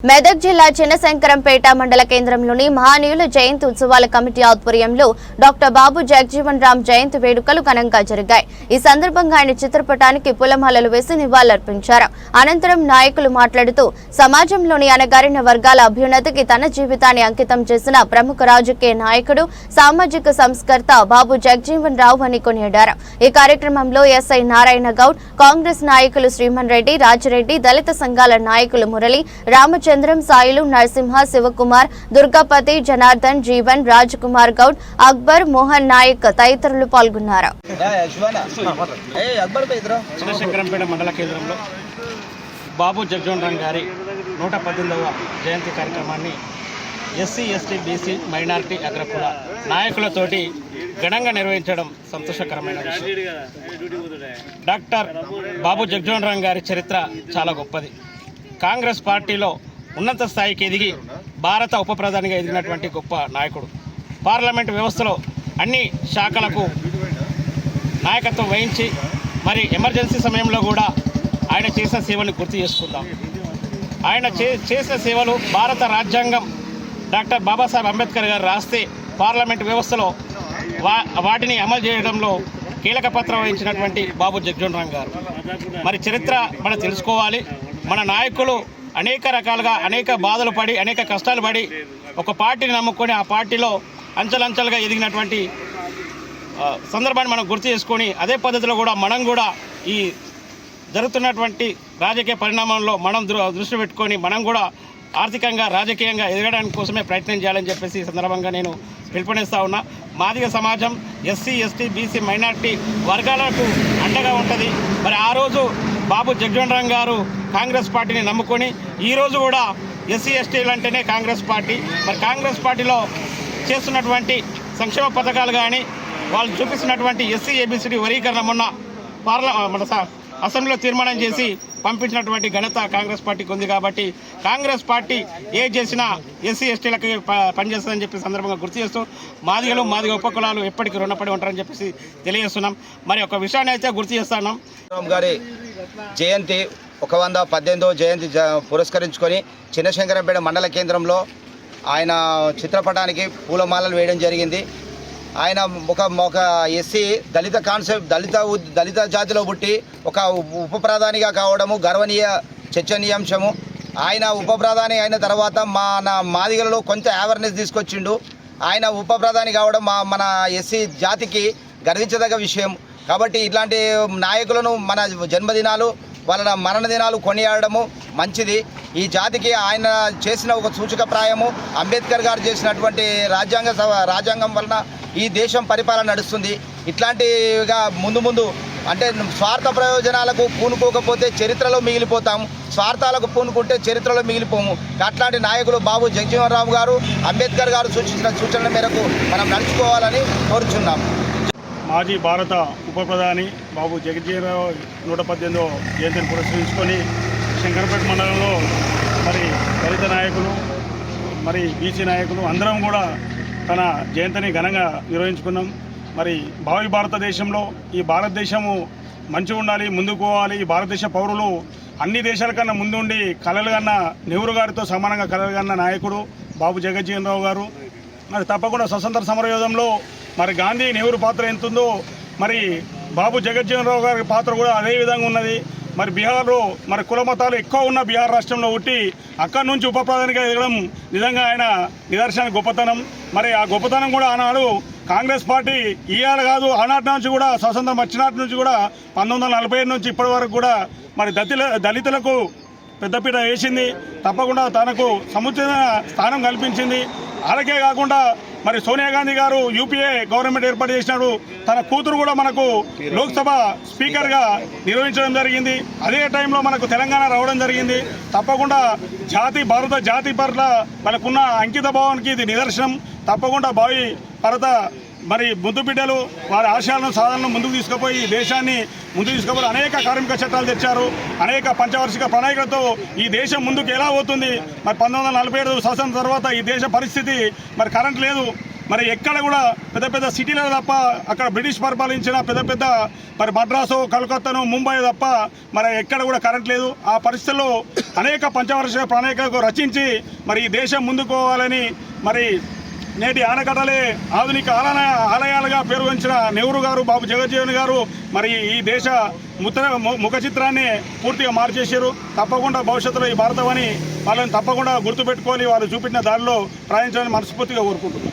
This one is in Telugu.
మెదక్ జిల్లా చిన్నశంకరంపేట మండల కేంద్రంలోని మహానీయుల జయంతి ఉత్సవాల కమిటీ ఆధ్వర్యంలో డాక్టర్ బాబు జగజీవన్ రామ్ జయంతి వేడుకలు ఘనంగా జరిగాయి। ఈ సందర్భంగా ఆయన చిత్రపటానికి పూలమాలలు వేసి నివాళులర్పించారు। అనంతరం నాయకులు మాట్లాడుతూ సమాజంలోని అణగారిన వర్గాల అభ్యున్నతికి తన జీవితాన్ని అంకితం చేసిన ప్రముఖ రాజకీయ నాయకుడు, సామాజిక సంస్కర్త బాబు జగజీవన్ రావు అని కొనియాడారు। ఈ కార్యక్రమంలో ఎస్ఐ నారాయణ గౌడ్, కాంగ్రెస్ నాయకులు శ్రీమన్ రెడ్డి, రాజిరెడ్డి, దళిత సంఘాల నాయకులు మురళి, చంద్రం, సాయిలు, నరసింహ, శివకుమార్, దుర్గాపతి, జనార్దన్, జీవన్, రాజ్ కుమార్ గౌడ్, అక్బర్, మోహన్ నాయక్ తదితరులు పాల్గొన్నారు। చిన్నశంకరంపేట మండల కేంద్రంలో బాబు జగజీవన్ రామ్ గారి 118వ జయంతి కార్యక్రమాన్ని ఎస్సీ, ఎస్టీ, బీసీ, మైనారిటీ, అగ్రకుల నాయకులతోటి ఘనంగా నిర్వహించడం సంతోషకరమైన విషయం। డాక్టర్ బాబు జగజీవన్ రామ్ గారి చరిత్ర చాలా గొప్పది। కాంగ్రెస్ పార్టీలో ఉన్నత స్థాయికి ఎదిగి భారత ఉప ప్రధానిగా ఎదిగినటువంటి గొప్ప నాయకుడు। పార్లమెంటు వ్యవస్థలో అన్ని శాఖలకు నాయకత్వం వహించి మరి ఎమర్జెన్సీ సమయంలో కూడా ఆయన చేసిన సేవలు గుర్తు చేసుకుందాం। ఆయన చేసిన సేవలు భారత రాజ్యాంగం డాక్టర్ బాబాసాహెబ్ అంబేద్కర్ గారు రాస్తే పార్లమెంటు వ్యవస్థలో వాటిని అమలు చేయడంలో కీలక పాత్ర వహించినటువంటి బాబు జగజీవన్ రామ్ గారు మరి చరిత్ర మనం తెలుసుకోవాలి। మన నాయకులు అనేక రకాలుగా అనేక బాధలు పడి అనేక కష్టాలు పడి ఒక పార్టీని నమ్ముకొని ఆ పార్టీలో అంచెలంచెలుగా ఎదిగినటువంటి సందర్భాన్ని మనం గుర్తు చేసుకొని అదే పద్ధతిలో కూడా మనం కూడా ఈ జరుగుతున్నటువంటి రాజకీయ పరిణామంలో మనం దృష్టి పెట్టుకొని మనం కూడా ఆర్థికంగా రాజకీయంగా ఎదగడానికి కోసమే ప్రయత్నం చేయాలని చెప్పేసి ఈ సందర్భంగా నేను పిలుపునిస్తా ఉన్నా। మాదిగ సమాజం ఎస్సీ, ఎస్టీ, బీసీ, మైనార్టీ వర్గాలకు అండగా ఉంటుంది। మరి ఆ రోజు బాబు జగజీవన్ రామ్ గారు కాంగ్రెస్ పార్టీని నమ్ముకొని ఈరోజు కూడా ఎస్సీ, ఎస్టీలు అంటేనే కాంగ్రెస్ పార్టీ। మరి కాంగ్రెస్ పార్టీలో చేస్తున్నటువంటి సంక్షేమ పథకాలు కానీ వాళ్ళు చూపిస్తున్నటువంటి ఎస్సీ, ఏబిసిడి వర్గీకరణ మొన్న మన అసెంబ్లీలో తీర్మానం చేసి పంపించినటువంటి ఘనత కాంగ్రెస్ పార్టీకి ఉంది। కాబట్టి కాంగ్రెస్ పార్టీ ఏ చేసినా ఎస్సీ, ఎస్టీలకి పనిచేస్తుందని చెప్పి సందర్భంగా గుర్తు చేస్తూ మాదిగ ఉపకులాలు ఎప్పటికీ రుణపడి ఉంటారని చెప్పేసి తెలియజేస్తున్నాం। మరి ఒక విషయాన్ని అయితే గుర్తు చేస్తున్నాం, గారి జయంతి 118వ జయంతి పురస్కరించుకొని చిన్నశంకరంపేట మండల కేంద్రంలో ఆయన చిత్రపటానికి పూలమాలలు వేయడం జరిగింది। ఆయన ఒక ఎస్సీ దళిత కాన్సెప్ట్ దళిత జాతిలో పుట్టి ఒక ఉప ప్రధానిగా కావడము గర్వనీయ చర్చనీయాంశము। ఆయన ఉప ప్రధాని అయిన తర్వాత మన మాదిగలలో కొంత అవేర్నెస్ తీసుకొచ్చిండు। ఆయన ఉప ప్రధాని కావడం మన ఎస్సీ జాతికి గర్వించదగ్గ విషయం। కాబట్టి ఇట్లాంటి నాయకులను మన జన్మదినాలు వాళ్ళ మరణ దినాలు కొనియాడము మంచిది। ఈ జాతికి ఆయన చేసిన ఒక సూచకప్రాయము అంబేద్కర్ గారు చేసినటువంటి రాజ్యాంగం వలన ఈ దేశం పరిపాలన నడుస్తుంది। ఇట్లాంటిగా ముందు అంటే స్వార్థ ప్రయోజనాలకు పూనుకోకపోతే చరిత్రలో మిగిలిపోతాము, స్వార్థాలకు పూనుకుంటే చరిత్రలో మిగిలిపోము। అట్లాంటి నాయకులు బాబు జగజీవన్ రామ్ గారు, అంబేద్కర్ గారు సూచించిన సూచనల మేరకు మనం నడుచుకోవాలని కోరుచున్నాము। మాజీ భారత ఉప ప్రధాని బాబు జగజీవన్ రావు 118వ జయంతిని పురస్కరించుకొని శంకరపేట మండలంలో మరి దళిత నాయకులు మరి బీసీ నాయకులు అందరం కూడా తన జయంతిని ఘనంగా నిర్వహించుకున్నాం। మరి భావి భారతదేశంలో ఈ భారతదేశము మంచిగా ఉండాలి, ముందుకు పోవాలి। ఈ భారతదేశ పౌరులు అన్ని దేశాల కన్నా ముందుండి కలలు కన్నా నెహ్రూ గారితో సమానంగా కలలు కన్న నాయకుడు బాబు జగజీవన్ రావు గారు। మరి తప్పకుండా స్వతంత్ర సమరయోధంలో మరి గాంధీ, నెహ్రూ పాత్ర ఎంతుందో మరి బాబు జగజీవన్ రావు గారి పాత్ర కూడా అదే విధంగా ఉన్నది। మరి బీహార్లో మరి కుల మతాలు ఎక్కువ ఉన్న బీహార్ రాష్ట్రంలో పుట్టి అక్కడి నుంచి ఉప ప్రధానిగా ఎదగడం నిజంగా ఆయన నిదర్శన గొప్పతనం। మరి ఆ గొప్పతనం కూడా ఆనాడు కాంగ్రెస్ పార్టీ ఈయాడు కాదు, ఆనాటి నుంచి కూడా స్వతంత్రం వచ్చినాటి నుంచి కూడా 1947 నుంచి ఇప్పటి వరకు కూడా మరి దళితులకు పెద్దపీట వేసింది। తప్పకుండా తనకు సముచిత స్థానం కల్పించింది। అలాగే కాకుండా మరి సోనియా గాంధీ గారు యూపీఏ గవర్నమెంట్ ఏర్పాటు చేసినాడు, తన కూతురు కూడా మనకు లోక్సభ స్పీకర్గా నిర్వహించడం జరిగింది। అదే టైంలో మనకు తెలంగాణ రావడం జరిగింది। తప్పకుండా భారత జాతి పట్ల మనకున్న అంకిత భావానికి ఇది నిదర్శనం। తప్పకుండా భావి భారత మరి ముద్దు బిడ్డలు వారి ఆశయాలను సాధనను ముందుకు తీసుకుపోయి దేశాన్ని ముందుకు తీసుకుపోయి అనేక కార్మిక చట్టాలు తెచ్చారు, అనేక పంచవార్షిక ప్రణాళికలతో ఈ దేశం ముందుకు ఎలా పోతుంది। మరి 1947 స్వాతంత్రం తర్వాత ఈ దేశ పరిస్థితి మరి కరెంట్ లేదు, మరి ఎక్కడ కూడా పెద్ద పెద్ద సిటీలలో తప్ప అక్కడ బ్రిటిష్ పరిపాలించిన పెద్ద పెద్ద మరి మద్రాసు, కలకత్తాను, ముంబై తప్ప మరి ఎక్కడ కూడా కరెంట్ లేదు. ఆ పరిస్థితుల్లో అనేక పంచవర్ష ప్రణాళికలు రచించి మరి ఈ దేశం ముందుకు పోవాలని మరి నేటి ఆనకట్టలే ఆధునిక ఆలయాలుగా పేరుగొంచిన నెహ్రూ గారు, బాబు జగజ్జీవన్ గారు మరి ఈ దేశ ముఖ చిత్రాన్ని పూర్తిగా మార్చేశారు. తప్పకుండా భవిష్యత్తులో ఈ భారతమని వాళ్ళని తప్పకుండా గుర్తుపెట్టుకోవాలి, వాళ్ళు చూపెట్టిన దారిలో ప్రయాణించాలని మనస్ఫూర్తిగా కోరుకుంటున్నారు.